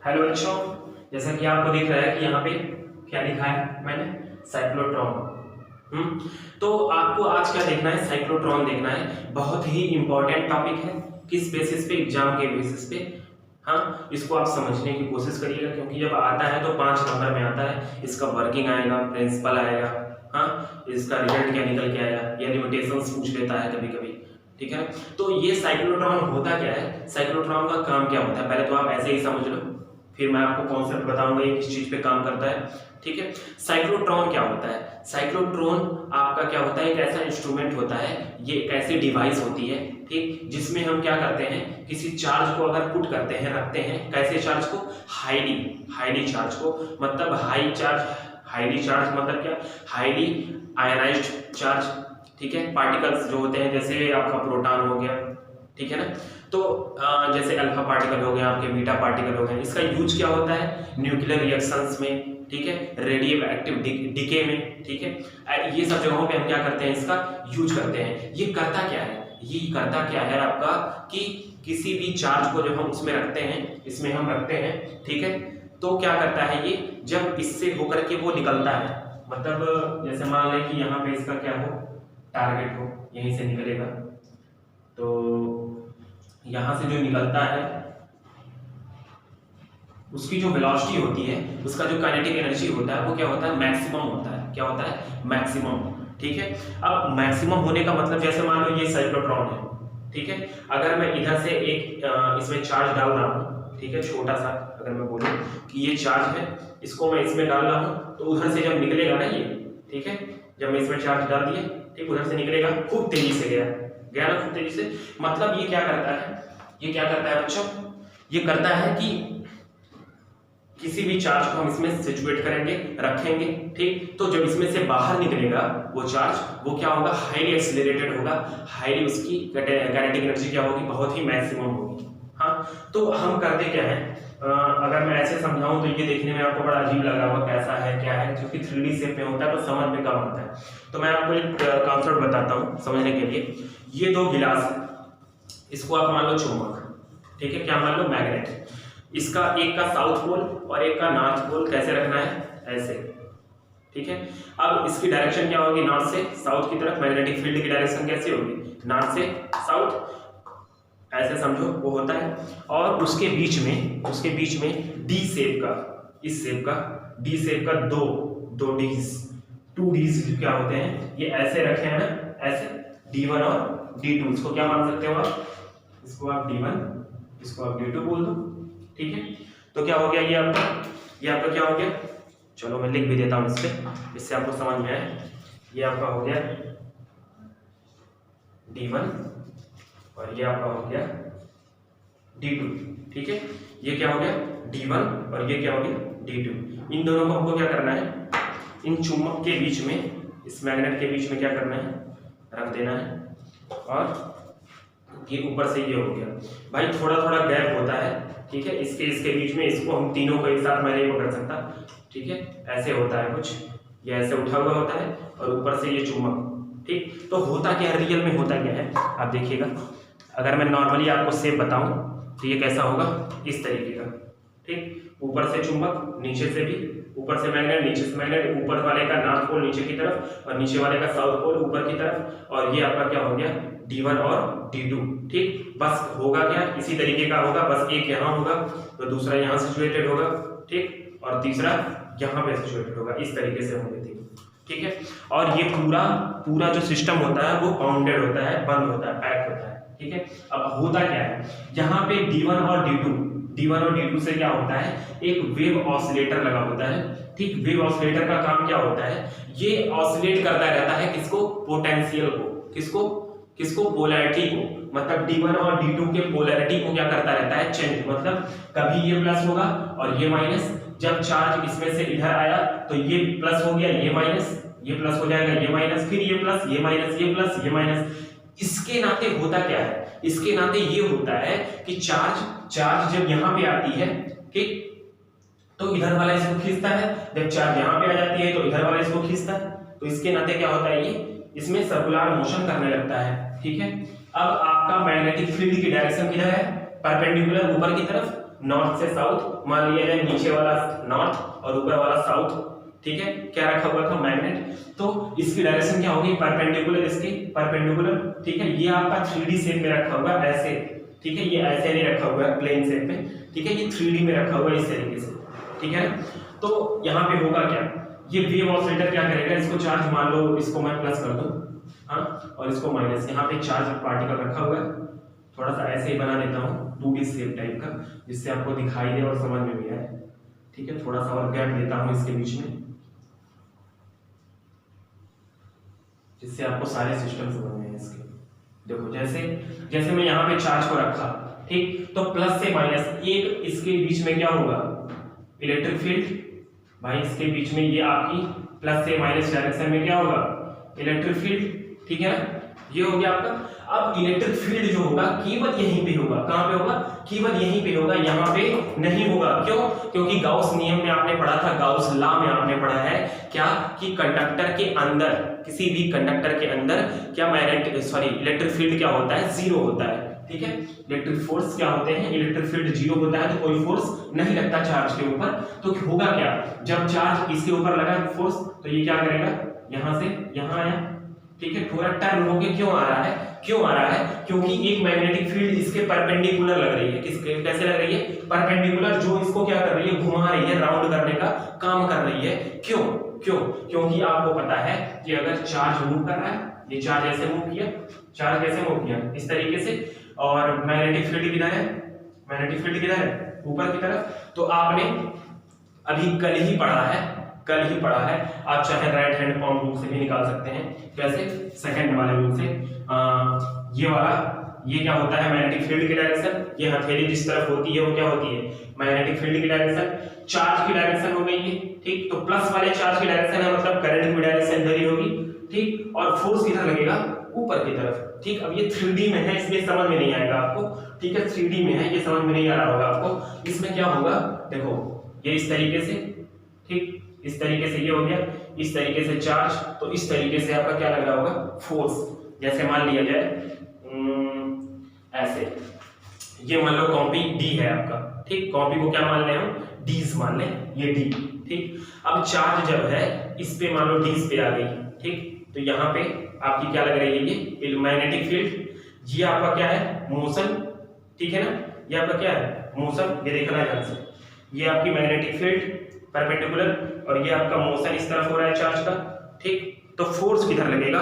Hello बच्चों, जैसा कि आपको दिख रहा है कि यहाँ पे क्या लिखा है मैंने, साइक्लोट्रॉन। तो आपको आज क्या देखना है, साइक्लोट्रॉन देखना है। बहुत ही इंपॉर्टेंट टॉपिक है। किस बेसिस पे, एग्जाम के बेसिस पे। हाँ, इसको आप समझने की कोशिश करिएगा, क्योंकि जब आता है तो 5 नंबर में आता है। इसका वर्किंग आएगा, प्रिंसिपल आएगा, हाँ, इसका रिजल्ट क्या निकल के आया, या लिमिटेशंस पूछ लेता है कभी कभी। ठीक है, तो ये साइक्लोट्रॉन होता क्या है, साइक्लोट्रॉन का काम क्या होता है, पहले तो आप ऐसे ही समझ लो, फिर मैं आपको कॉन्सेप्ट बताऊंगा ये किस चीज पे काम करता है। ठीक है, साइक्लोट्रॉन क्या होता है, साइक्लोट्रॉन आपका क्या होता है, एक ऐसा इंस्ट्रूमेंट होता है, ये एक ऐसी डिवाइस होती है, ठीक, जिसमें हम क्या करते हैं, किसी चार्ज को अगर पुट करते हैं, रखते हैं, कैसे चार्ज को, हाईली हाईली चार्ज को, मतलब हाई चार्ज, हाईली चार्ज मतलब क्या, हाईली आयनाइज्ड चार्ज। ठीक है, पार्टिकल्स जो होते हैं, जैसे आपका प्रोटॉन हो गया, ठीक है ना, तो जैसे अल्फा पार्टिकल हो गया, आपके बीटा पार्टिकल हो गए, इसका यूज क्या होता है, न्यूक्लियर रिएक्शंस में, ठीक है, रेडियो एक्टिव डिके में, ठीक है, ये सब जगहों पे हम क्या करते हैं, इसका यूज करते हैं। ये करता क्या है, ये करता क्या है आपका, कि किसी भी चार्ज को जब हम उसमें रखते हैं, इसमें हम रखते हैं, ठीक है, तो क्या करता है ये, जब इससे होकर के वो निकलता है, मतलब जैसे मान लें कि यहाँ पे इसका क्या हो, टारगेट हो, यहीं से निकलेगा, तो यहां से जो निकलता है उसकी जो वेलोसिटी होती है, उसका जो काइनेटिक एनर्जी होता है, वो क्या होता है, मैक्सिमम होता है। क्या होता है, मैक्सिमम। ठीक है, अब मैक्सिमम होने का मतलब, जैसे मान लो ये साइक्लोट्रॉन है, ठीक है, अगर मैं इधर से एक इसमें चार्ज डाल रहा हूँ, ठीक है, छोटा सा, अगर मैं बोलूँ कि ये चार्ज है, इसको मैं इसमें डाल रहा हूँ, तो उधर से जब निकलेगा ना ये, ठीक है, जब मैं इसमें चार्ज डाल दिए, ठीक, उधर से निकलेगा, खूब तेजी से गया ना, खूब तेजी से, मतलब ये क्या करता है, ये क्या करता है बच्चों, ये करता है कि किसी भी चार्ज को हम इसमें सिचुएट करेंगे, रखेंगे, ठीक, तो जब इसमें से बाहर निकलेगा वो चार्ज, वो क्या होगा, हाईली एक्सीलरेटेड होगा, हाईली उसकी काइनेटिक एनर्जी क्या होगी, बहुत ही मैक्सिमम होगी। हाँ, तो हम करते क्या है, अगर मैं ऐसे समझाऊं तो ये देखने में आपको बड़ा अजीब लगा होगा, कैसा है क्या है, क्योंकि 3D शेप में होता है तो समझ में कम आता है। तो मैं आपको एक कॉन्सेप्ट बताता हूँ समझने के लिए। ये दो गिलास है, इसको आप मान लो चुंबक, ठीक है, क्या मान लो, मैग्नेट। इसका एक का साउथ पोल और एक का नॉर्थ पोल कैसे रखना है, ऐसे, ठीक है। अब इसकी डायरेक्शन क्या होगी, नॉर्थ से साउथ की तरफ, मैग्नेटिक फील्ड की डायरेक्शन कैसे होगी, नॉर्थ से साउथ, ऐसे समझो वो होता है। और उसके बीच में डी शेप का, इस शेप का, डी शेप का दो डीज, 2 डीज क्या होते हैं, ये ऐसे रखे हैं ना, ऐसे, D1 और D2, इसको क्या मान सकते हो आप, इसको आप D1, इसको आप D2 बोल दो, ठीक है। तो क्या हो गया, ये आपका क्या हो गया, चलो मैं लिख भी देता हूं इस पे, इससे आपको समझ में आए। ये आपका हो गया D1 और ये आपका हो गया D2, ठीक है। ये क्या हो गया D1 और ये क्या हो गया D2। इन दोनों को हमको क्या करना है, इन चुंबक के बीच में, इस मैग्नेट के बीच में क्या करना है, रख देना है, और ये ऊपर से ये हो गया। भाई थोड़ा थोड़ा गैप होता है, ठीक है, इसके बीच में, इसको हम तीनों को एक साथ मैं नहीं पकड़ सकता, ठीक है, ऐसे होता है कुछ, ये ऐसे उठा हुआ होता है और ऊपर से ये चुंबक, ठीक। तो होता क्या है, रियल में होता क्या है, आप देखिएगा, अगर मैं नॉर्मली आपको शेप बताऊं तो ये कैसा होगा, इस तरीके का, ठीक, ऊपर से चुंबक, नीचे से भी, ऊपर से मैग्नेट, नीचे से मैग्नेट, ऊपर वाले का नॉर्थ पोल नीचे की तरफ और नीचे वाले का साउथ पोल ऊपर की तरफ, और ये आपका क्या हो गया D1 और D2, ठीक। बस होगा क्या, इसी तरीके का होगा, बस एक यहाँ होगा तो दूसरा यहाँ सिचुएटेड होगा, ठीक, और तीसरा यहाँ पे सिचुएटेड होगा, इस तरीके से होंगे, ठीक है। और ये पूरा जो सिस्टम होता है वो बाउंडेड होता है, बंद होता है, पैक होता है, ठीक है। अब होता क्या है, यहाँ पे D1 और D2 से क्या होता है, एक वेव ऑसिलेटर लगा होता है, ठीक। वेव ऑसिलेटर का काम क्या होता है, ये ऑसिलेट करता रहता है, किसको, पोटेंशियल को, किसको पोलैरिटी को, मतलब D1 और D2 के पोलैरिटी को क्या करता रहता है, चेंज, मतलब कभी ये प्लस होगा और ये माइनस, जब चार्ज इसमें से इधर आया तो ये प्लस हो गया, ये माइनस, ये प्लस हो जाएगा, ये माइनस, फिर ये प्लस, ये माइनस, ये प्लस, ये माइनस। इसके नाते होता क्या है, इसके नाते ये होता है कि चार्ज जब यहाँ पे आती है, ठीक, तो इधर वाला इसको खींचता है, जब चार्ज यहाँ पे आ जाती है तो इधर वाला इसको खींचता है, तो इसके नाते क्या होता है, ये इसमें सर्कुलर मोशन करने लगता है, ठीक है। अब आपका मैग्नेटिक फील्ड की डायरेक्शन किधर है, परपेंडिकुलर ऊपर की तरफ, नॉर्थ से साउथ, मान लिया जाए नीचे वाला नॉर्थ और ऊपर वाला साउथ, ठीक है, क्या रखा हुआ था मैग्नेट, तो इसकी डायरेक्शन क्या होगी परपेंडिकुलर, इसकी परपेंडिकुलर, ठीक है। ये आपका 3D शेप में रखा हुआ है ऐसे, ठीक है, ये ऐसे नहीं रखा हुआ है प्लेन शेप में, ठीक है, ये 3D में रखा हुआ है इस तरीके से, ठीक है। तो यहाँ पे होगा क्या, ये वेव ऑसिलेटर क्या करेगा, इसको चार्ज मान लो, इसको मैं प्लस कर दूं, हाँ, और इसको माइनस, यहाँ पे चार्ज पार्टिकल रखा हुआ है, थोड़ा सा ऐसे ही बना देता हूँ 2D शेप टाइप का, जिससे आपको दिखाई दे और समझ में भी आए, ठीक है। थोड़ा सा और गैप देता हूँ इसके बीच में, जिससे आपको सारे सिस्टम समझ में आए इसके। देखो जैसे मैं यहाँ पे चार्ज को रखा, ठीक, तो प्लस से माइनस, एक इसके बीच में क्या होगा इलेक्ट्रिक फील्ड, भाई इसके बीच में ये आपकी प्लस से माइनस डायरेक्शन में क्या होगा इलेक्ट्रिक फील्ड, ठीक है ना, ये हो गया आपका। अब इलेक्ट्रिक फील्ड जो होगा केवल यहीं पे होगा, कहां पे होगा, केवल यहीं पे होगा, यहाँ पे नहीं होगा। क्यों, क्योंकि गाउस नियम में आपने पढ़ा था, गाउस लॉ में आपने पढ़ा है क्या, कि कंडक्टर के अंदर, किसी भी कंडक्टर के अंदर क्या इलेक्ट्रिक फील्ड क्या होता है, जीरो होता है, ठीक है। इलेक्ट्रिक फोर्स क्या होते हैं, इलेक्ट्रिक फील्ड जीरो होता है, तो कोई फोर्स नहीं लगता चार्ज के ऊपर। तो होगा क्या, जब चार्ज इसके ऊपर लगा फोर्स, तो ये क्या करेगा, यहां से यहां आया, ठीक है, थोड़ा टर्न होके क्यों आ रहा है, क्योंकि एक मैग्नेटिक फील्ड इसके परपेंडिकुलर लग रही है, किसके, कैसे लग रही है, परपेंडिकुलर, जो इसको क्या कर रही है, घुमा रही है, राउंड करने का काम कर रही है। क्योंकि आपको पता है कि अगर चार्ज मूव कर रहा है, ये चार्ज ऐसे मूव किया, चार्ज कैसे मूव किया, इस तरीके से, और मैग्नेटिक फील्ड किधर है, ऊपर की तरफ। तो आपने अभी कल ही पढ़ा है, आप चाहे राइट हैंड पाम रूल से भी निकाल सकते हैं, कैसे, सेकंड वाले रूल से, ये क्या होता है मैग्नेटिक फील्ड की डायरेक्शन, ये हथेली जिस तरफ होती है वो क्या होती है मैग्नेटिक फील्ड की डायरेक्शन, चार्ज की डायरेक्शन हो गई है, ठीक, तो प्लस वाले चार्ज की डायरेक्शन है, मतलब करंट की डायरेक्शन इधर ही होगी, ठीक, और फोर्स किधर लगेगा, ऊपर की तरफ, ठीक। अब ये 3D में है, इसलिए समझ में नहीं आएगा आपको, ठीक है, 3D में है, ये समझ में नहीं आ रहा होगा आपको। इसमें क्या होगा, देखो ये इस तरीके से, ठीक, इस तरीके से ये हो गया, इस तरीके से चार्ज, तो इस तरीके से आपका क्या लग रहा होगा, फोर्स। जैसे मान लिया जाए ऐसे, ये मान लो कॉपी D है आपका, ठीक, कॉपी को क्या मान ले हम, डीज मान ले, ये D, ठीक। अब चार्ज जब है इस पे मान लो डीज पे आ गई, ठीक, तो यहाँ पे आपकी क्या लग रही है, ये मैग्नेटिक फील्ड, ये आपका क्या है मोशन, ठीक है ना, ये आपका क्या है मोशन, ये देखना है ध्यान से, ये आपकी मैग्नेटिक फील्ड परपेंडिकुलर, और ये आपका मोशन इस तरफ हो रहा है चार्ज का, ठीक। तो फोर्स किधर लगेगा,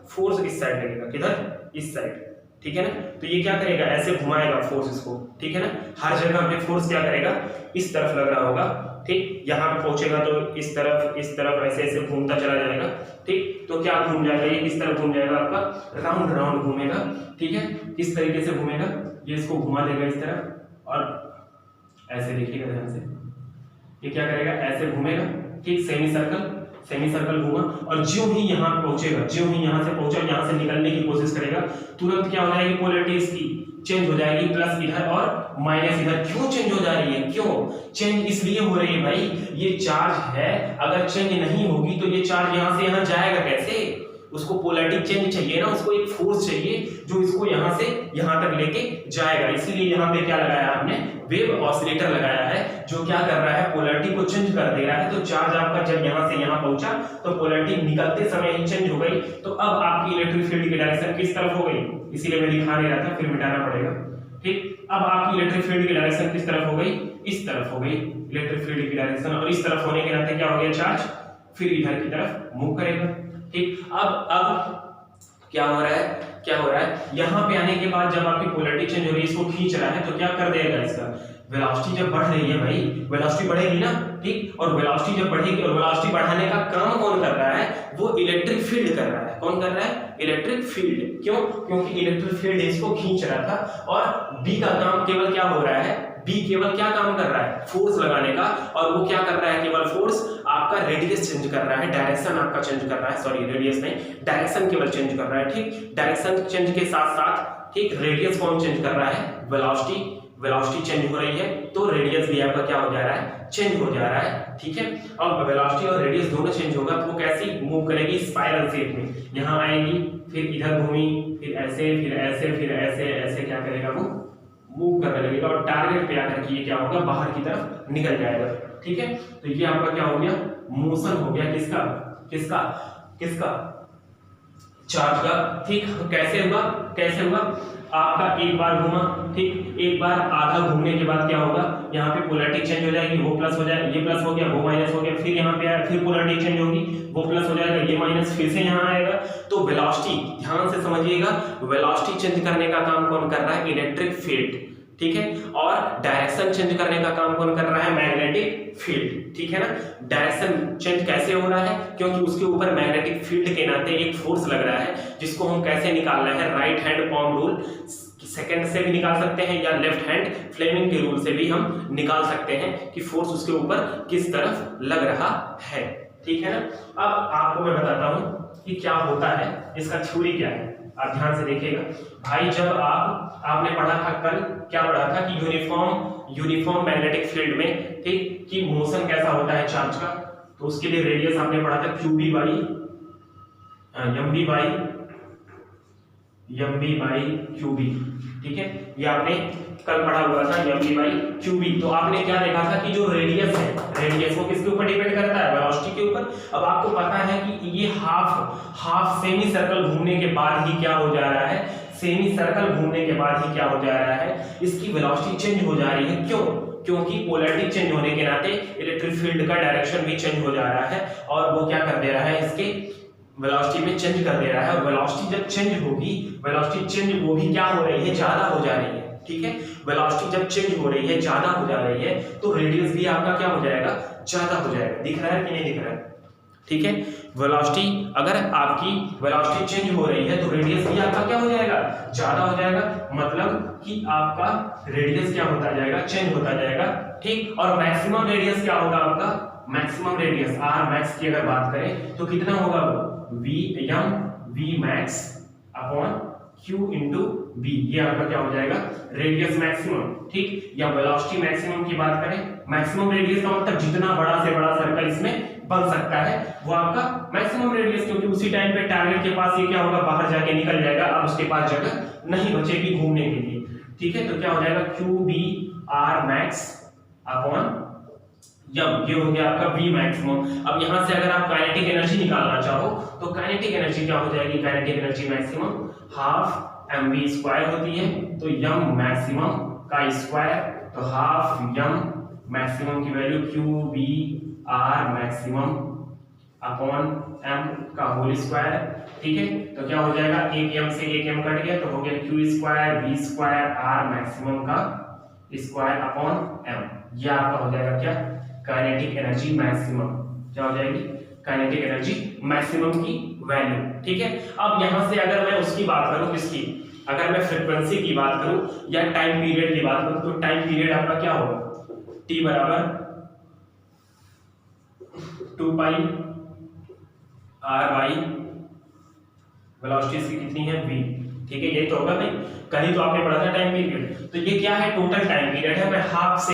फोर्स इस साइड लगेगा, किधर, इस साइड, ठीक है ना। तो ये क्या करेगा, ऐसे घुमाएगा फोर्स इसको, ठीक है ना, हर जगह पे फोर्स क्या करेगा, इस तरफ लग रहा होगा, ठीक, यहाँ पे पहुंचेगा तो इस तरफ ऐसे ऐसे घूमता चला जाएगा, ठीक। तो क्या घूम जाएगा, ये किस तरफ घूम जाएगा आपका, राउंड घूमेगा, ठीक है, किस तरीके से घूमेगा, ये इसको घुमा देगा इस तरफ, और ऐसे देखिएगा ध्यान से, ये क्या करेगा, ऐसे घूमेगा, ठीक, सेमी सर्कल घूमा, और जो ही यहाँ पहुंचेगा, जो ही यहाँ से पहुंचा, यहाँ से निकलने की कोशिश करेगा, तुरंत क्या हो जाएगी, पोलैरिटी इसकी चेंज हो जाएगी, प्लस इधर और माइनस इधर। क्यों चेंज हो जा रही है, क्यों चेंज इसलिए हो रही है भाई, ये चार्ज है, अगर चेंज नहीं होगी तो ये चार्ज यहाँ से यहाँ जाएगा कैसे, उसको पोलैरिटी चेंज चाहिए ना, उसको एक फोर्स चाहिए जो इसको यहाँ से यहाँ तक लेके जाएगा। इसीलिए यहाँ पे क्या लगाया हमने, वेव ऑसिलेटर लगाया है, जो क्या कर रहा है, पोलैरिटी को चेंज कर दे रहा है। तो चार्ज आपका जब यहाँ से यहाँ पहुंचा तो पोलैरिटी निकलते समय ही चेंज हो गई, तो अब आपकी इलेक्ट्रिक फील्ड की डायरेक्शन किस तरफ हो गई, इसीलिए मैं दिखा नहीं रहा था, फिर मिटाना पड़ेगा, ठीक। अब आपकी इलेक्ट्रिक फील्ड की डायरेक्शन किस तरफ हो गई, इस तरफ हो गई इलेक्ट्रिक फील्ड की डायरेक्शन, और इस तरफ होने के नाते क्या हो गया, चार्ज फिर इधर की तरफ मूव करेगा, ठीक। अब क्या हो रहा है, यहाँ पे आने के बाद जब आपकी पोलैरिटी चेंज हो रही है, इसको खींच रहा है, तो क्या कर देगा, इसका वेलोसिटी जब बढ़ रही है भाई, वेलोसिटी बढ़ेगी ना, ठीक, और वेलोसिटी जब बढ़ेगी, और वेलोसिटी बढ़ाने का काम कौन कर रहा है, वो इलेक्ट्रिक फील्ड कर रहा है। कौन कर रहा है, इलेक्ट्रिक फील्ड। क्यों, क्योंकि इलेक्ट्रिक फील्ड इसको खींच रहा था, और बी का काम केवल क्या हो रहा है, बी केवल क्या काम कर रहा है, फोर्स लगाने का, और वो क्या कर रहा है, केवल फोर्स आपका रेडियस चेंज कर रहा है, डायरेक्शन आपका चेंज कर रहा है, सॉरी रेडियस नहीं, डायरेक्शन केवल चेंज कर रहा है, ठीक। डायरेक्शन चेंज के साथ साथ, ठीक, रेडियस कौन चेंज कर रहा है, वेलोसिटी चेंज हो रही है, तो रेडियस भी आपका क्या हो जा रहा है, चेंज हो जा रहा है, ठीक है। और वेलोसिटी और रेडियस दोनों चेंज होगा, तो वो कैसी मूव करेगी, स्पाइरल शेप में, यहाँ आएगी, फिर इधर घूमी, फिर ऐसे, फिर ऐसे, फिर ऐसे, ऐसे क्या करेगा, वो मूव करने लगेगा और टारगेट पे आकर के ये क्या होगा, बाहर की तरफ निकल जाएगा। ठीक है, तो ये आपका क्या हो गया, मोशन हो गया किसका किसका किसका, चार्ज का। ठीक, कैसे हुआ, कैसे हुआ, आपका एक बार घूमा, ठीक, एक बार आधा घूमने के बाद क्या होगा, यहाँ पे पोलैरिटी चेंज हो जाएगी, वो प्लस हो जाएगा, ये प्लस हो गया, वो माइनस हो गया, फिर यहाँ पे आया, फिर पोलैरिटी चेंज होगी, वो प्लस हो जाएगा, ये माइनस, फिर से यहाँ आएगा। तो वेलोसिटी, ध्यान से समझिएगा, वेलोसिटी चेंज करने का काम कौन कर रहा है, इलेक्ट्रिक फील्ड। ठीक है, और डायरेक्शन चेंज करने का काम कौन कर रहा है, मैग्नेटिक फील्ड। ठीक है ना, डायरेक्शन चेंज कैसे हो रहा है, क्योंकि उसके ऊपर मैग्नेटिक फील्ड के नाते एक फोर्स लग रहा है, जिसको हम कैसे निकाल रहे हैं, right hand palm rule second से भी निकाल सकते हैं, या लेफ्ट हैंड फ्लेमिंग के रूल से भी हम निकाल सकते हैं कि फोर्स उसके ऊपर किस तरफ लग रहा है। ठीक है ना, अब आपको मैं बताता हूं कि क्या होता है, इसका थ्योरी क्या है, आप ध्यान से देखिएगा भाई। जब आपने पढ़ा था कल, क्या पढ़ा था कि यूनिफॉर्म मैग्नेटिक फील्ड में, ठीक, कि मोशन कैसा होता है चार्ज का, तो उसके लिए रेडियस आपने पढ़ा था QB by MB by QB। ठीक है, ये आपने कल पढ़ा हुआ था, MB बाई QB। तो आपने क्या देखा था कि जो रेडियस है, रेडियस वो किसके ऊपर डिपेंड करता है, वेलोसिटी के ऊपर। अब आपको पता है कि ये हाफ सेमी सर्कल घूमने के बाद ही क्या हो जा रहा है, सेमी सर्कल घूमने के बाद ही क्या हो जा रहा है, इसकी वेलोसिटी चेंज हो जा रही है। क्यों, क्योंकि पोलैरिटी चेंज होने के नाते इलेक्ट्रिक फील्ड का डायरेक्शन भी चेंज हो जा रहा है, और वो क्या कर दे रहा है, इसके वेलोसिटी में चेंज कर दे रहा है। और वेलोसिटी जब चेंज होगी, वेलोसिटी चेंज वो भी क्या हो रही है, ज्यादा हो जा रही है। ठीक है, वेलोसिटी जब चेंज हो रही है, ज्यादा हो जा रही है, तो रेडियस भी आपका क्या हो जाएगा, ज्यादा हो जाएगा। दिख रहा है कि नहीं दिख रहा है? ठीक है, वेलोसिटी, अगर आपकी वेलोसिटी चेंज हो रही है तो रेडियस भी आपका क्या हो जाएगा, ज्यादा हो जाएगा। मतलब कि आपका रेडियस क्या होता जाएगा, चेंज होता जाएगा। ठीक, और मैक्सिमम रेडियस क्या होगा आपका, मैक्सिमम रेडियस आर मैक्स की अगर बात करें तो कितना होगा, वो V max upon Q into B, ये आपका क्या हो जाएगा, रेडियस मैक्सिमम। ठीक, या वेलोसिटी मैक्सिमम की बात करें, मैक्सिमम रेडियस का मतलब जितना बड़ा से बड़ा सर्कल इसमें बन सकता है वो आपका मैक्सिमम रेडियस, क्योंकि उसी टाइम पे टारगेट के पास ये क्या होगा, बाहर जाके निकल जाएगा, अब उसके पास जगह नहीं बचेगी घूमने के लिए। ठीक है, तो क्या हो जाएगा, QB R मैक्स अपॉन यम, ये हो गया आपका V मैक्सिमम। अब यहां से अगर आप काइनेटिक एनर्जी निकालना चाहो तो काइनेटिक एनर्जी क्या हो जाएगी, kinetic energy maximum half mv square होती है, तो यम मैक्सिमम का स्क्वायर, तो हाफ यम मैक्सिमम की value QB R maximum upon m का होल स्क्वायर। ठीक है, तो क्या हो जाएगा, एक m से एक m कट गया, तो हो गया Q square V square R maximum का स्क्वायर अपॉन m। ये आपका हो जाएगा क्या, काइनेटिक एनर्जी मैक्सिमम। क्या हो जाएगी, काइनेटिक एनर्जी मैक्सिमम की वैल्यू। ठीक है, अब यहां से अगर मैं उसकी बात करूं, किसकी, अगर मैं फ्रीक्वेंसी की बात करूं या टाइम पीरियड की बात करूं, तो टाइम पीरियड आपका क्या होगा, T बराबर 2 पाई R बाई वेलोसिटी इसकी कितनी है, V। ठीक है, ये तो होगा नहीं, कहीं तो आपने पढ़ा था टाइम पीरियड। तो ये क्या है, टोटल टाइम पीरियड है, मैं हाफ से